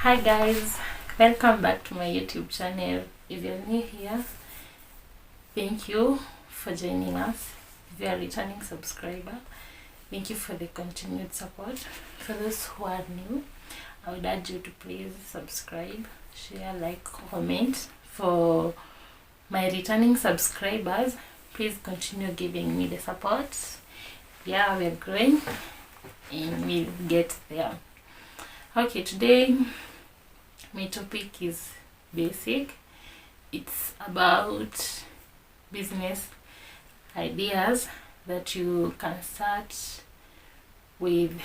Hi guys, welcome back to my YouTube channel. If you're new here, thank you for joining us. If you're a returning subscriber, thank you for the continued support. For those who are new, I would urge you to please subscribe, share, like, comment. For my returning subscribers, please continue giving me the support. Yeah, we're growing and we'll get there. Okay, today my topic is basic. It's about business ideas that you can start with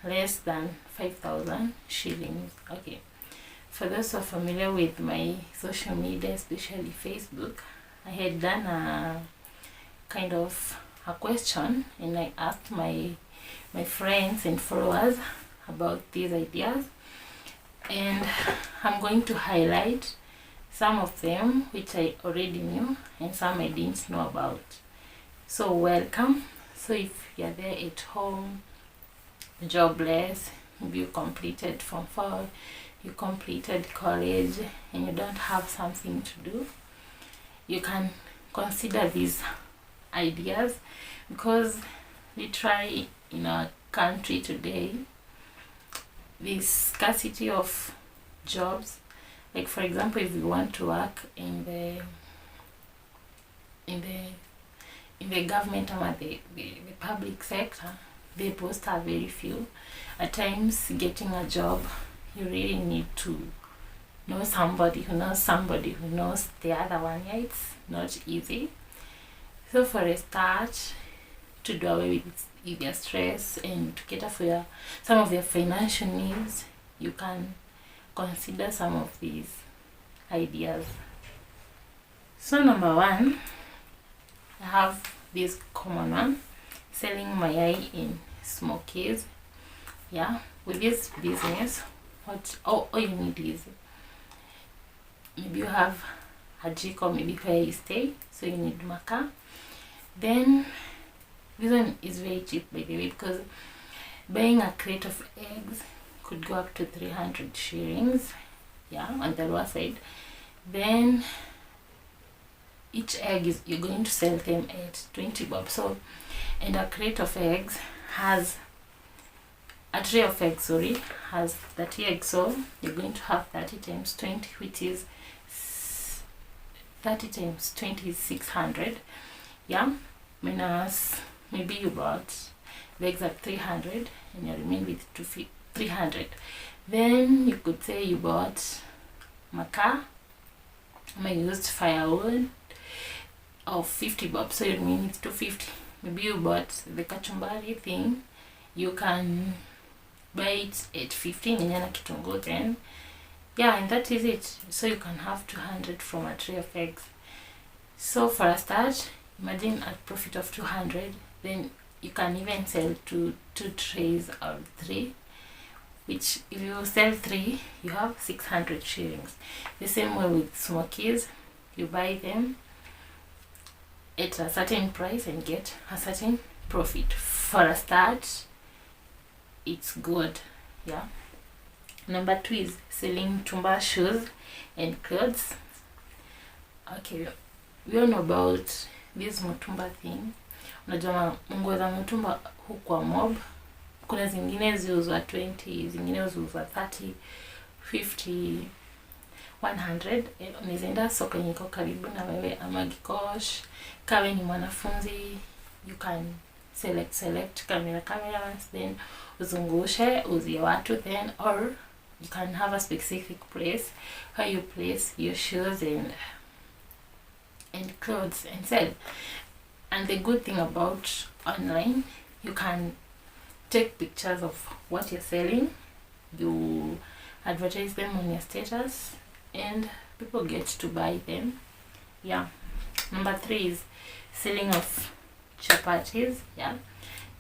less than 5,000 shillings. Okay, for those who are familiar with my social media, especially Facebook, I had done a kind of a question and I asked my friends and followers about these ideas, and I'm going to highlight some of them which I already knew and some I didn't know about. So welcome. So if you're there at home, jobless, maybe you completed Form 4, you completed college and you don't have something to do, you can consider these ideas, because we try in our country today this scarcity of jobs. Like for example, if you want to work in the government or the public sector, the posts are very few. At times getting a job, you really need to know somebody who knows somebody who knows the other one. Yeah, it's not easy. So for a start, to do away with their stress and to cater for some of their financial needs, you can consider some of these ideas. So number one, I have this common one, selling mayai in smokies. Yeah, with this business, all you need is, maybe you have a jiko, maybe where you stay, so you need makaa. Then this one is very cheap, by the way, because buying a crate of eggs could go up to 300 shillings, yeah, on the lower side. Then each egg you're going to sell them at 20 bob. So, and a crate of eggs has, a tray of eggs, sorry, has 30 eggs. So you're going to have 30 times 20, which is 30 times 20 is 600, yeah, minus maybe you bought the eggs at 300 and you remain with 300. Then you could say you bought makaa, I used firewood of 50 bob, so you remain with 250. Maybe you bought the kachumbari thing, you can buy it at 15 and kitunguu then. Yeah, and that is it. So you can have 200 from a tray of eggs. So for a start, imagine a profit of 200, then you can even sell two trays or 3, which if you sell 3, you have 600 shillings. The same way with smokies, you buy them at a certain price and get a certain profit. For a start, it's good, yeah. Number 2 is selling tumba shoes and clothes. Okay, we all know about this mutumba thing. Unajua nguo za mutumba huko mob, kuna zingine ziuzwa 20, zingine ziuzwa 30, 50, 100. Unaenda soko yenye iko karibu na wewe ama Gikosh. Kawe ni mwanafunzi, you can select cameras, then uzungushe uzie watu, then, or you can have a specific place where you place your shoes and clothes and sell. And the good thing about online, you can take pictures of what you're selling, you advertise them on your status, and people get to buy them. Yeah. Number 3 is selling of chapaties. Yeah,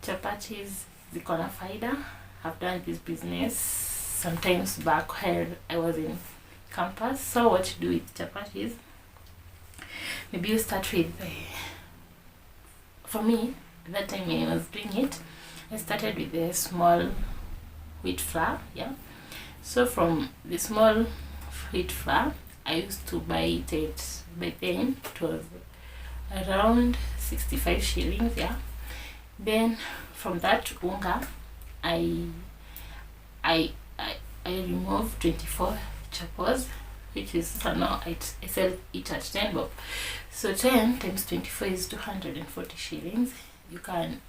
chapaties ziko na faida. I've done this business sometimes back where I was in campus. So what you do with chapaties, maybe you start with for me, that time I was doing it, I started with a small wheat flour, yeah. So from the small wheat flour, I used to buy it at, by then it was around 65 shillings, yeah. Then from that unga, I remove 24 chapos, which is, so now I sell it at 10 bob. So 10 times 24 is 240 shillings. You can,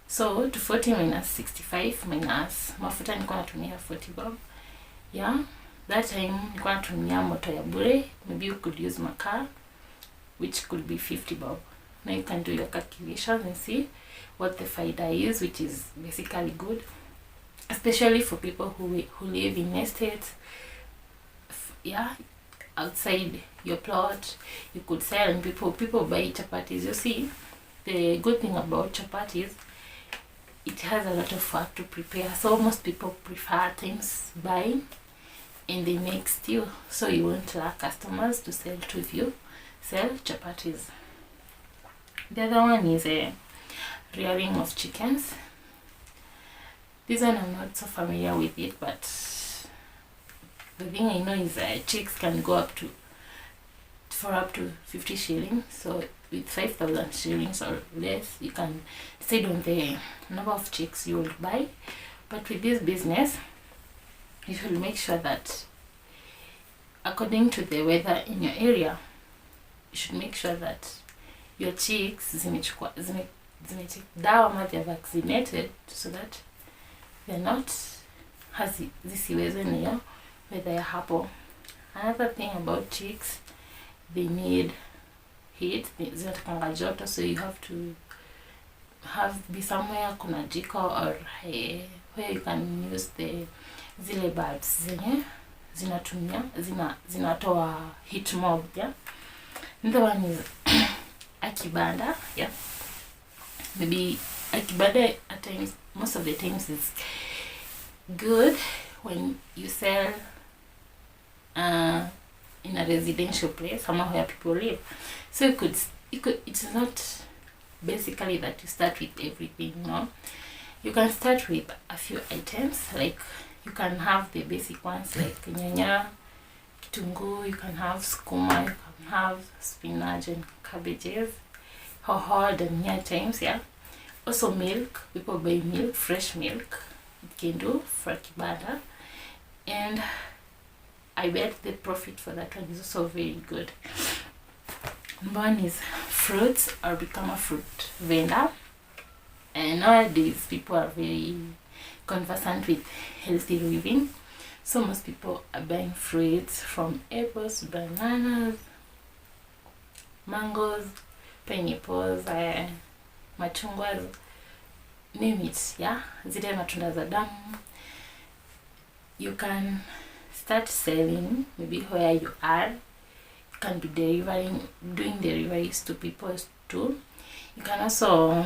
so 240 minus 65 minus mafuta nilikuwa natumia 40 bob. Yeah, that time nilikuwa natumia moto ya bure. Maybe you could use makaa, which could be 50 bob. Now you can do your calculations and see what the faida is, which is basically good, especially for people who live in estates. Yeah, outside your plot, you could sell, and people buy chapatis. You see, the good thing about chapatis, it has a lot of work to prepare, so most people prefer things buying, and they make stew, so you won't lack customers to sell to if you sell chapatis. The other one is a rearing of chickens. This one I'm not so familiar with it, but the thing I know is chicks can go up to 50 shillings. So with 5,000 shillings or less, you can decide on the number of chicks you will buy. But with this business, you should make sure that according to the weather in your area, you should make sure that your chicks dawa ama they're vaccinated, so that they're not zisiweze na hiyo weather ya hapo. Another thing about chicks, they need heat, zinatakanga joto, so you have to be somewhere kuna jiko or where you can use the zile bulbs zenye zinatoa heat mob, yeah. Another one is akibanda, yeah. Maybe akibanda at times, most of the times is good when you sell in a residential place, somewhere where people live. So it's not basically that you start with everything, no. You can start with a few items, like you can have the basic ones like nyanya, kitunguu, you can have skuma, you can have spinach and cabbages, hoho, dania times, yeah. Also milk, people buy milk, fresh milk, it can do for kibanda, and I bet the profit for that one is also very good. One is fruits, or become a fruit vendor. And nowadays people are very conversant with healthy living, so most people are buying fruits from apples, bananas, mangoes, pineapples, machungwas, name it, yeah, zile matunda za damu. You can start selling maybe where you are. You can be doing deliveries to people too. You can also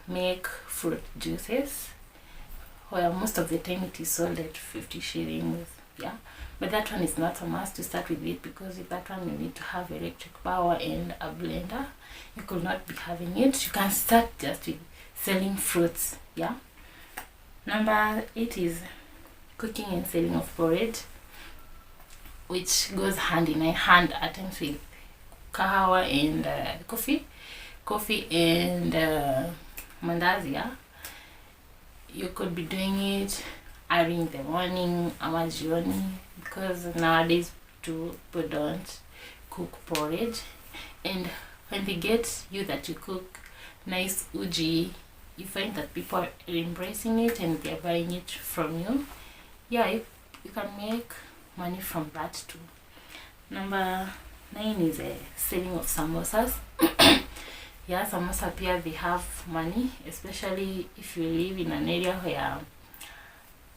make fruit juices, where most of the time it is sold at 50 shillings, yeah. But that one is not a must to start with it, because with that one you need to have electric power and a blender. You could not be having it. You can start just with selling fruits, yeah. Number 8 is cooking and selling of porridge, which goes hand in hand at times with kahawa and coffee and mandazi, yeah. You could be doing it early in the morning ama jioni, because nowadays people don't cook porridge, and when they get you that you cook nice uji, you find that people are embracing it and they're buying it from you. Yeah, you can make money from that too. Number 9 is a selling of samosas. Yeah, samosa pia they have money, especially if you live in an area where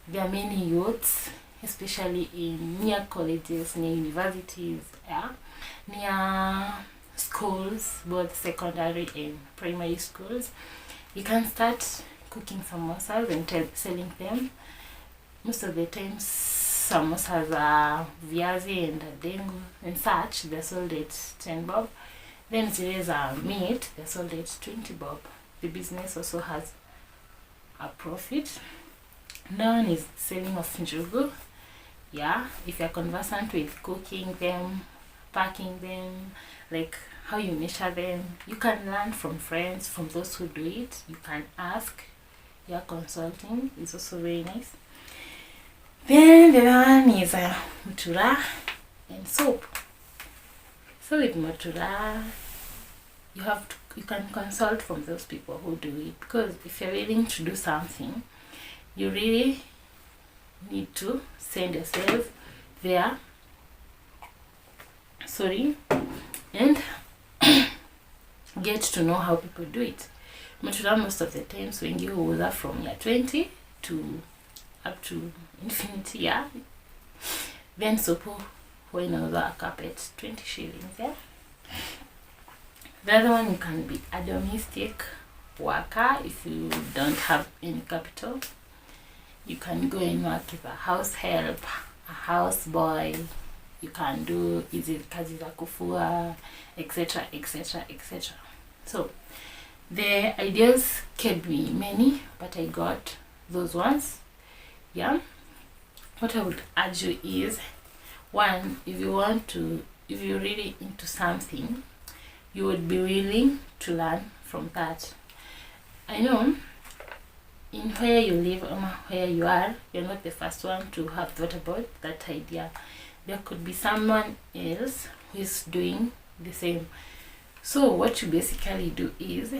there are many youths, especially near colleges, near universities, yeah, near schools, both secondary and primary schools. You can start cooking samosas and selling them. Most of the time samosas are viazi and dengu and such, they're sold at 10 bob. Then zile are meat, they're sold at 20 bob. The business also has a profit. Now one is selling of njugu. Yeah, if you're conversant with cooking them, packing them, like how you measure them, you can learn from friends, from those who do it. You can ask. Yeah, consulting is also very nice. Then the other one is mutura and soap. So with mutura, you can consult from those people who do it, because if you're willing to do something, you really need to send yourself there. And get to know how people do it. Mutura most of the times when you huuza from year 20 to up to infinity, yeah. Then sopo when a carpet 20 shillings, yeah. The other one, you can be a domestic worker if you don't have any capital. You can go and work as a house help, a house boy. You can do hizi kazi za kufua, etc, etc, etc. So the ideas can be many, but I got those ones. Yeah, what I would urge you is, one, if you're really into something, you would be willing to learn from that. I know in where you live or where you are, you're not the first one to have thought about that idea. There could be someone else who is doing the same. So what you basically do is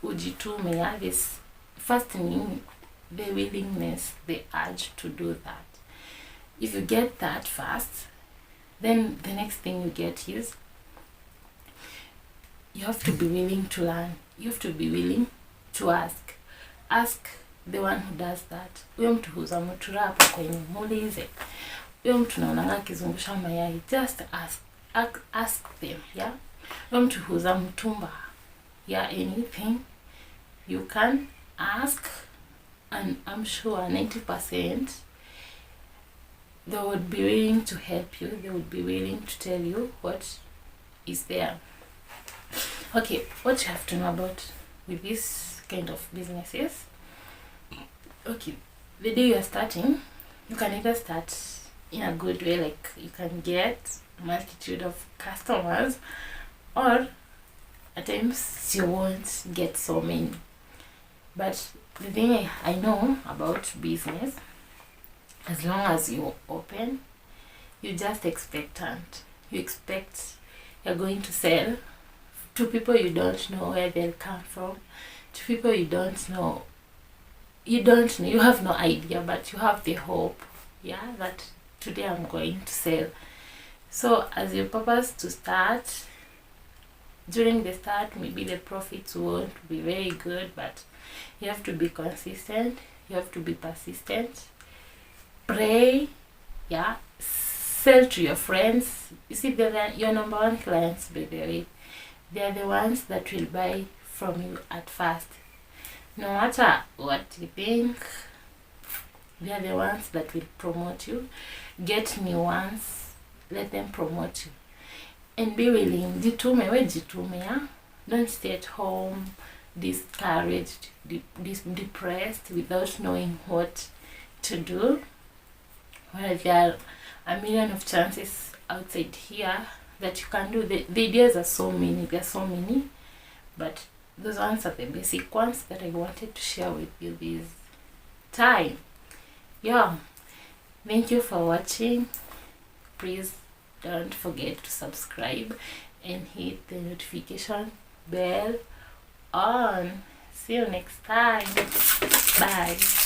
ujitume, this first thing, the willingness, the urge to do that. If you get that first, then the next thing you get is you have to be willing to learn. You have to be willing to ask. Ask the one who does that. Huyo mtu huuza mutura hapo kwenye, muulize. Huyo mtu naonanga akizungusha mayai, just ask them, yeah. Huyo mtu huuza mtumba, yeah, anything you can ask, and I'm sure 90% they would be willing to help you. They would be willing to tell you what is there. Okay, what you have to know about with this kind of businesses. Okay, the day you are starting, you can either start in a good way, like you can get a multitude of customers, or at times you won't get so many. But the thing I know about business, as long as you open, you just expectant. You expect you're going to sell to people you don't know where they'll come from, to people you don't know. You have no idea, but you have the hope, yeah, that today I'm going to sell. So as you purpose to start, during the start, maybe the profits won't be very good, but you have to be consistent, you have to be persistent, pray, yeah, sell to your friends. You see, they're your number one clients, by the way. They are the ones that will buy from you at first. No matter what you think, they are the ones that will promote you. Get new ones, let them promote you. And be willing. Jitume, yeah? Don't stay at home, discouraged, depressed, without knowing what to do. Well, there are a million of chances outside here that you can do. The ideas are so many, there are so many, but those ones are the basic ones that I wanted to share with you this time. Yeah, thank you for watching. Please don't forget to subscribe and hit the notification bell on. See you next time. Bye.